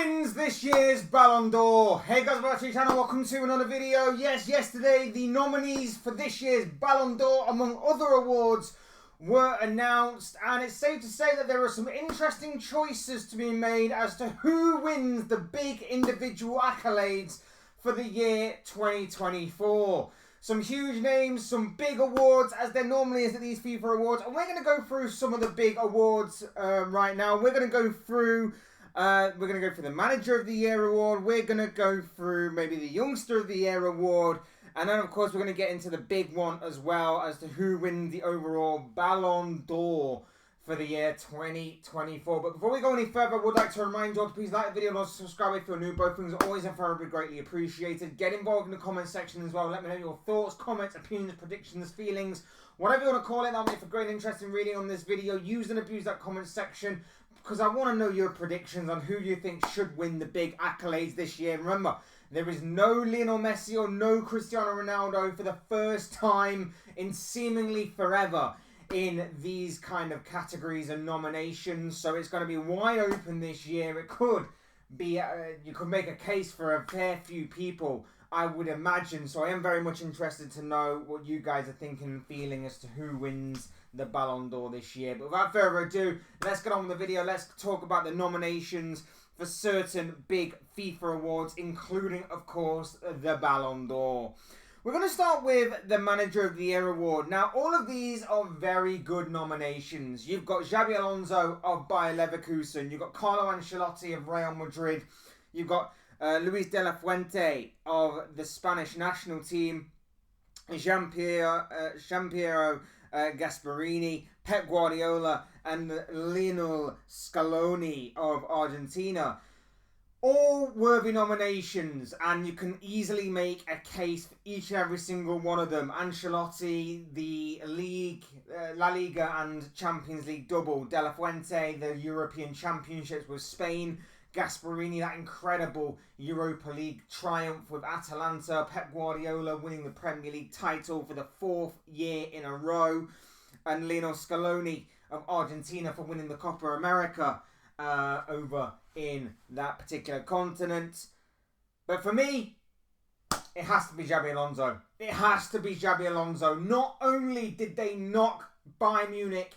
wins this year's Ballon d'Or? Hey guys, welcome to the channel, welcome to another video. Yes, yesterday the nominees for this year's Ballon d'Or, among other awards, were announced, and it's safe to say that there are some interesting choices to be made as to who wins the big individual accolades for the year 2024. Some huge names, some big awards, as there normally is at these FIFA awards, and we're going to go through some of the big awards right now. We're going to go through the Manager of the Year award. We're going to go through maybe the Youngster of the Year award. And then, of course, we're going to get into the big one as well as to who wins the overall Ballon d'Or for the year 2024. But before we go any further, I would like to remind you all to please like the video and also subscribe if you're new. Both things are always and forever greatly appreciated. Get involved in the comment section as well. Let me know your thoughts, comments, opinions, predictions, feelings, whatever you want to call it. That'll make for great interest in reading on this video. Use and abuse that comment section, because I want to know your predictions on who you think should win the big accolades this year. Remember, there is no Lionel Messi or no Cristiano Ronaldo for the first time in seemingly forever in these kind of categories and nominations. So it's going to be wide open this year. It could be, you could make a case for a fair few people, I would imagine. So I am very much interested to know what you guys are thinking and feeling as to who wins the Ballon d'Or this year. But without further ado, let's get on with the video. Let's talk about the nominations for certain big FIFA awards, including, of course, the Ballon d'Or. We're going to start with the Manager of the Year award. Now, all of these are very good nominations. You've got Xabi Alonso of Bayer Leverkusen. You've got Carlo Ancelotti of Real Madrid. You've got Luis de la Fuente of the Spanish national team. Gianpiero Gasperini, Pep Guardiola, and Lionel Scaloni of Argentina. All worthy nominations, and you can easily make a case for each and every single one of them. Ancelotti, the league, La Liga and Champions League double. De La Fuente, the European Championships with Spain. Gasperini, that incredible Europa League triumph with Atalanta. Pep Guardiola winning the Premier League title for the 4th year in a row. And Lionel Scaloni of Argentina for winning the Copa America over in that particular continent. But for me, it has to be Xabi Alonso. It has to be Xabi Alonso. Not only did they knock Bayern Munich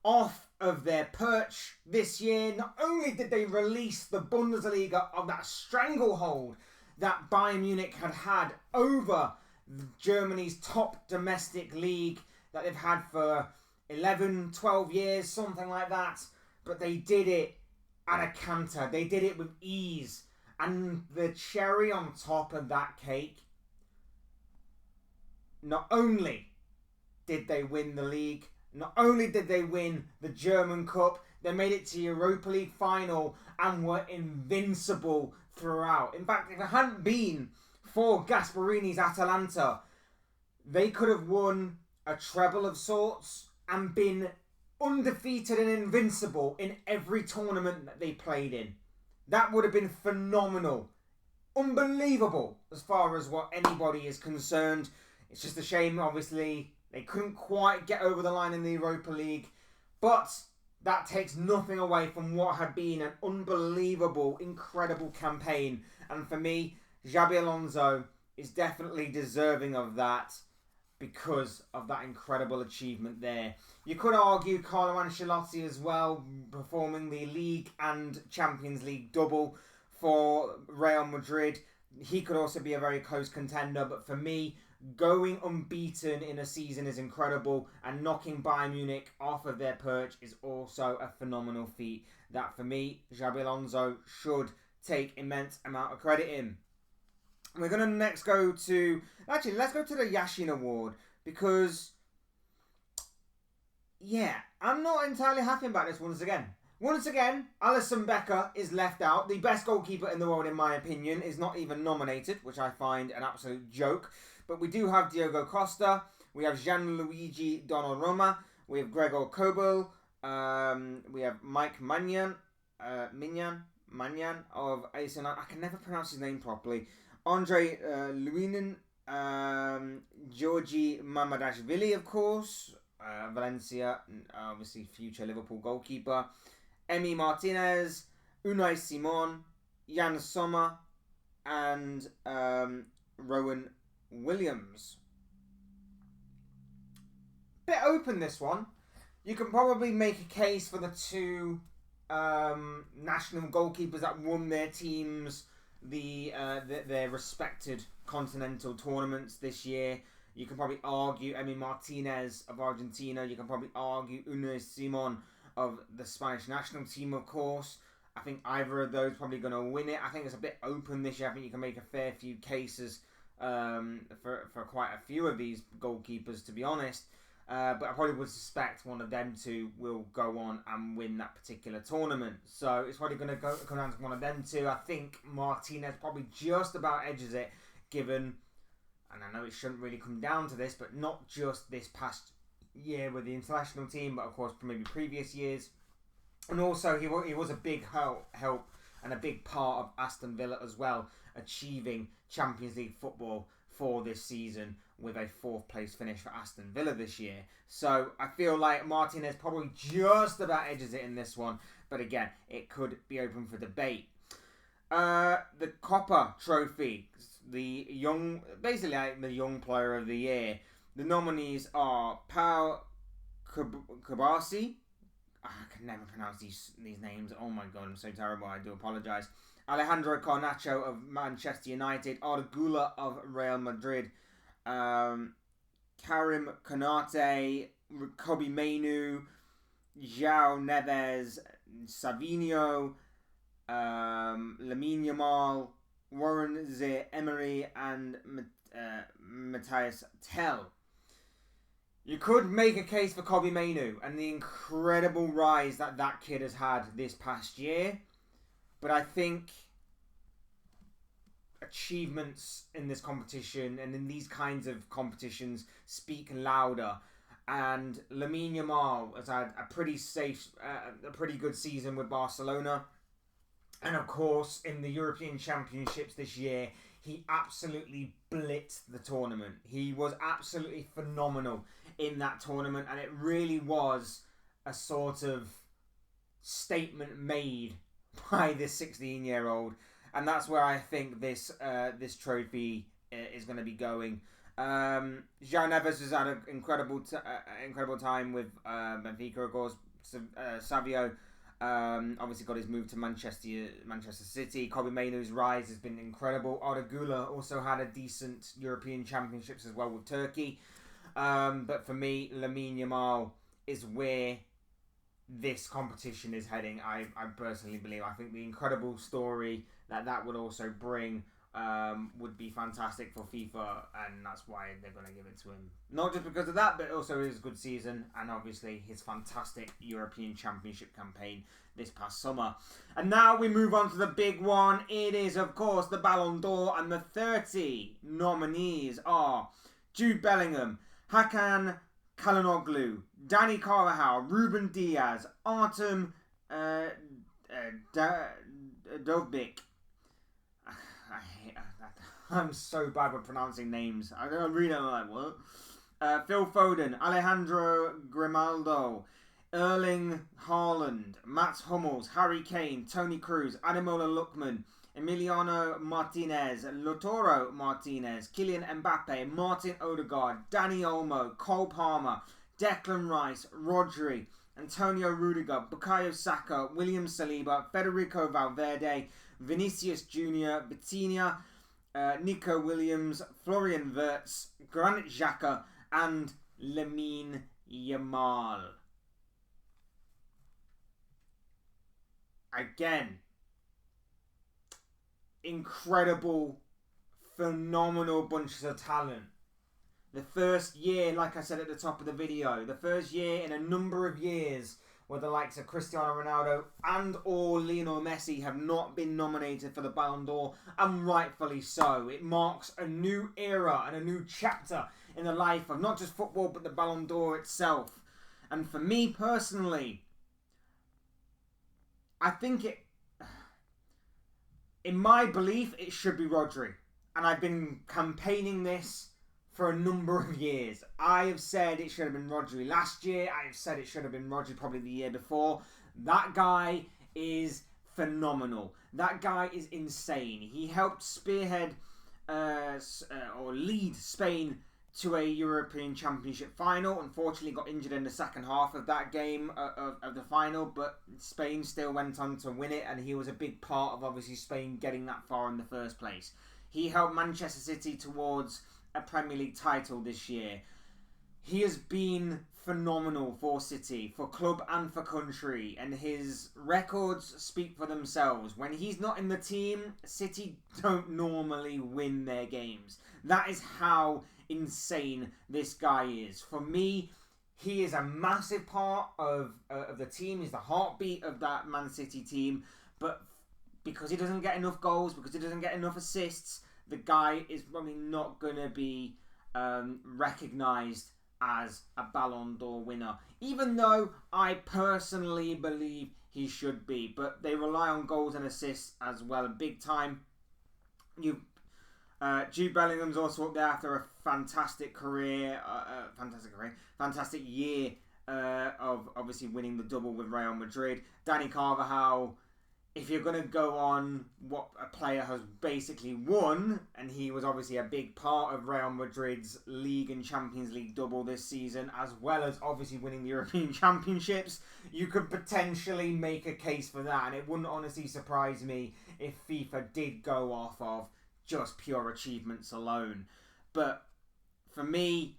off of their perch this year, not only did they release the Bundesliga of that stranglehold that Bayern Munich had had over Germany's top domestic league that they've had for 11, 12 years, something like that. But they did it at a canter. They did it with ease. And the cherry on top of that cake, not only did they win the league, not only did they win the German Cup, they made it to Europa League final and were invincible throughout. In fact, if it hadn't been for Gasperini's Atalanta, they could have won a treble of sorts and been undefeated and invincible in every tournament that they played in. That would have been phenomenal. Unbelievable as far as what anybody is concerned. It's just a shame, obviously, they couldn't quite get over the line in the Europa League. But that takes nothing away from what had been an unbelievable, incredible campaign. And for me, Xabi Alonso is definitely deserving of that, because of that incredible achievement there. You could argue Carlo Ancelotti as well, performing the League and Champions League double for Real Madrid. He could also be a very close contender, but for me, going unbeaten in a season is incredible, and knocking Bayern Munich off of their perch is also a phenomenal feat that, for me, Xabi Alonso should take immense amount of credit in. We're going to next go to... Actually, let's go to the Yashin Award, because, yeah, I'm not entirely happy about this once again. Once again, Alisson Becker is left out. The best goalkeeper in the world, in my opinion, is not even nominated, which I find an absolute joke. But we do have Diogo Costa. We have Gianluigi Donnarumma. We have Gregor Kobel. We have Mike Maignan of AC Milan. I can never pronounce his name properly. Andre Luinin, Georgi Mamadashvili, of course, Valencia, obviously future Liverpool goalkeeper, Emi Martinez, Unai Simon, Jan Sommer, and Rowan Williams. Bit open, this one. You can probably make a case for the two national goalkeepers that won their teams their respected continental tournaments this year. You can probably argue Emi Martinez of Argentina. You can probably argue Unai Simon of the Spanish national team, of course. I think either of those probably going to win it. I think it's a bit open this year. I think you can make a fair few cases for quite a few of these goalkeepers, to be honest. But I probably would suspect one of them two will go on and win that particular tournament. So it's probably going to come down to one of them two. I think Martinez probably just about edges it, given, and I know it shouldn't really come down to this, but not just this past year with the international team, but of course maybe previous years. And also he was a big help and a big part of Aston Villa as well, achieving Champions League football for this season with a 4th place finish for Aston Villa this year. So I feel like Martinez probably just about edges it in this one, but again, it could be open for debate. The Copper Trophy, the young player of the year. The nominees are Pau Kubasi. I can never pronounce these names. Oh my god, I'm so terrible. I do apologise. Alejandro Garnacho of Manchester United. Arda Güler of Real Madrid. Karim Konate, Kobe Mainu, João Neves, Savinho, Lamine Yamal, Warren Emery, and Matthias Tell. You could make a case for Kobe Mainu and the incredible rise that kid has had this past year. But I think achievements in this competition and in these kinds of competitions speak louder. And Lamine Yamal has had a pretty good season with Barcelona. And of course, in the European Championships this year, he absolutely blitzed the tournament. He was absolutely phenomenal in that tournament, and it really was a sort of statement made by this 16-year-old. And that's where I think this trophy is going to be going. João Neves has had an incredible time with Benfica, of course. Savio obviously got his move to Manchester City. Kobe Mainoo's rise has been incredible. Arda Güler also had a decent European Championships as well with Turkey. But for me, Lamine Yamal is where this competition is heading. I personally believe. I think the incredible story that would also bring would be fantastic for FIFA, and that's why they're going to give it to him. Not just because of that, but also his good season and obviously his fantastic European Championship campaign this past summer. And now we move on to the big one. It is, of course, the Ballon d'Or, and the 30 nominees are Jude Bellingham, Hakan Çalhanoğlu, Dani Carvajal, Ruben Diaz, Artem Dovbyk. I'm so bad with pronouncing names. I read it like, what? Phil Foden, Alejandro Grimaldo, Erling Haaland, Mats Hummels, Harry Kane, Toni Kroos, Ademola Lookman, Emiliano Martinez, Lautaro Martinez, Kylian Mbappe, Martin Odegaard, Dani Olmo, Cole Palmer, Declan Rice, Rodri, Antonio Rudiger, Bukayo Saka, William Saliba, Federico Valverde, Vinicius Junior, Vitinha, Nico Williams, Florian Wirtz, Granit Xhaka, and Lamine Yamal. Again, incredible, phenomenal bunches of talent. The first year, like I said at the top of the video, the first year in a number of years where the likes of Cristiano Ronaldo and or Lionel Messi have not been nominated for the Ballon d'Or, and rightfully so. It marks a new era and a new chapter in the life of not just football, but the Ballon d'Or itself. And for me personally, I think in my belief, it should be Rodri. And I've been campaigning this for a number of years. I have said it should have been Rodri last year. I have said it should have been Rodri probably the year before. That guy is phenomenal. That guy is insane. He helped spearhead or lead Spain to a European Championship final. Unfortunately, got injured in the second half of that game of the final, but Spain still went on to win it, and he was a big part of obviously Spain getting that far in the first place. He helped Manchester City towards a Premier League title this year. He has been phenomenal for City, for club and for country, and his records speak for themselves. When he's not in the team, City don't normally win their games. That is how insane this guy is. For me, he is a massive part of the team. He's the heartbeat of that Man City team, but because he doesn't get enough goals, because he doesn't get enough assists, the guy is probably not going to be recognised as a Ballon d'Or winner, even though I personally believe he should be. But they rely on goals and assists as well, big time. Jude Bellingham's also up there after a fantastic year of obviously winning the double with Real Madrid. Dani Carvajal, if you're going to go on what a player has basically won, and he was obviously a big part of Real Madrid's League and Champions League double this season, as well as obviously winning the European Championships, you could potentially make a case for that. And it wouldn't honestly surprise me if FIFA did go off of just pure achievements alone. But for me,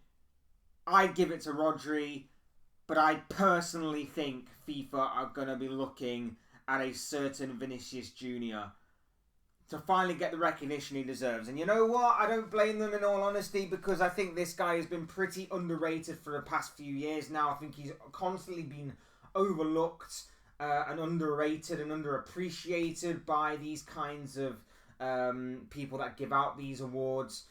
I'd give it to Rodri, but I personally think FIFA are going to be looking at a certain Vinicius Jr. to finally get the recognition he deserves. And you know what? I don't blame them in all honesty, because I think this guy has been pretty underrated for the past few years now. I think he's constantly been overlooked and underrated and underappreciated by these kinds of people that give out these awards.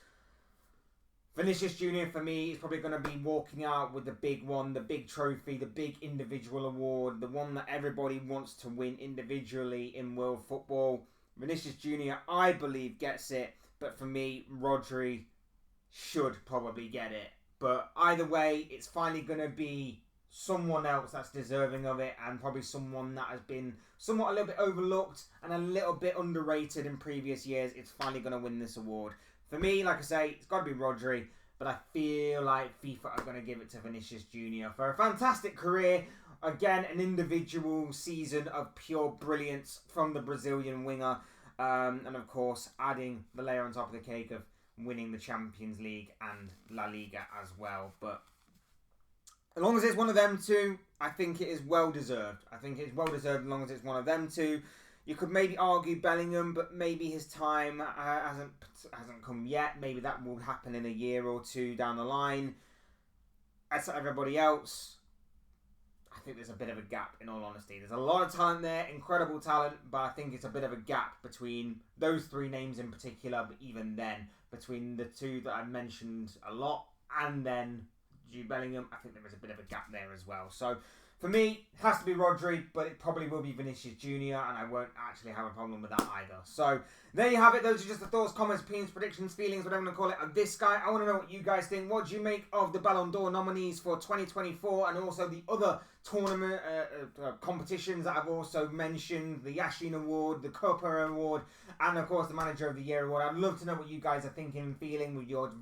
Vinicius Jr. for me is probably going to be walking out with the big one, the big trophy, the big individual award, the one that everybody wants to win individually in world football. Vinicius Jr. I believe gets it, but for me, Rodri should probably get it. But either way, it's finally going to be someone else that's deserving of it, and probably someone that has been somewhat a little bit overlooked and a little bit underrated in previous years. It's finally going to win this award. For me, like I say, it's got to be Rodri, but I feel like FIFA are going to give it to Vinicius Jr. for a fantastic career. Again, an individual season of pure brilliance from the Brazilian winger. And of course, adding the layer on top of the cake of winning the Champions League and La Liga as well. But as long as it's one of them two, I think it is well deserved. I think it's well deserved as long as it's one of them two. You could maybe argue Bellingham, but maybe his time hasn't come yet. Maybe that will happen in a year or two down the line. As for everybody else, I think there's a bit of a gap, in all honesty. There's a lot of talent there, incredible talent, but I think it's a bit of a gap between those three names in particular, but even then, between the two that I mentioned a lot, and then Jude Bellingham, I think there is a bit of a gap there as well. So, for me, it has to be Rodri, but it probably will be Vinicius Jr., and I won't actually have a problem with that either. So, there you have it. Those are just the thoughts, comments, opinions, predictions, feelings, whatever you want to call it, of this guy. I want to know what you guys think. What do you make of the Ballon d'Or nominees for 2024, and also the other tournament competitions that I've also mentioned, the Yashin Award, the Copa Award, and of course the Manager of the Year Award. I'd love to know what you guys are thinking and feeling with your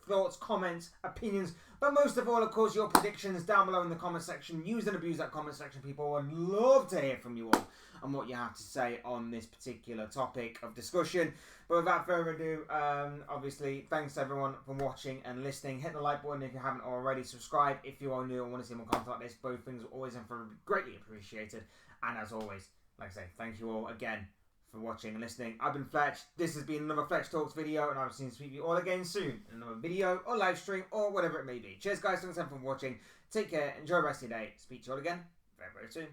thoughts, comments, opinions, but most of all, of course, your predictions down below in the comment section. Use and abuse that comment section, people. I'd love to hear from you all and what you have to say on this particular topic of discussion. But without further ado, obviously, thanks everyone for watching and listening. Hit the like button if you haven't already. Subscribe if you are new and want to see more content like this. Both things are always and for greatly appreciated. And as always, like I say, thank you all again for watching and listening. I've been Fletch. This has been another Fletch Talks video, and I'll see you all again soon in another video or live stream or whatever it may be. Cheers, guys. Thanks for watching. Take care. Enjoy the rest of your day. Speak to you all again very, very soon.